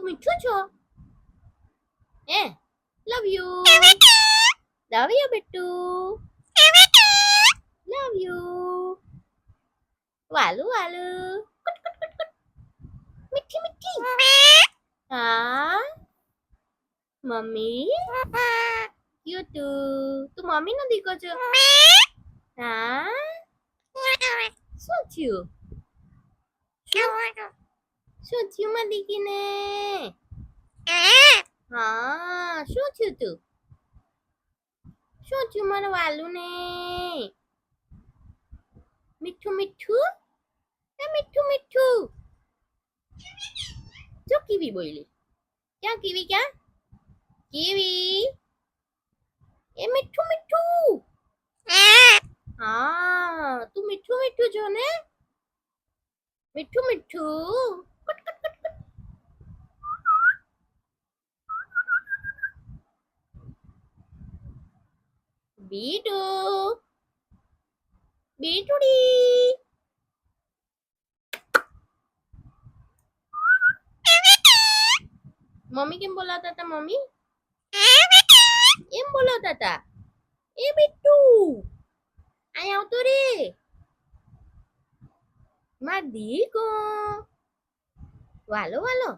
તું મીઠું છો હે લવ યુ બેટુ લવ યુ વાલું વાલું મીઠી મીઠી હા મમ્મી ક્યુ તું મમ્મી નો દીકો છો હા શું થયું શું થયું માં દીકીને હા શું થયું તું શું થયું મારું વાલું ને મીઠું મીઠું મીઠું મીઠું જો કીવી બોલી ક્યાં કીવી ક્યાં કીવી એ મીઠું મીઠું હા તું મીઠું મીઠું જો ને મીઠું મીઠું બીટુ બીટુડી મમ્મી કેમ બોલાવતા હતા મમ્મી એમ બોલાવતા હતા એ બીટુ અહીં આવતો રે માર દીકો વાલો વાલો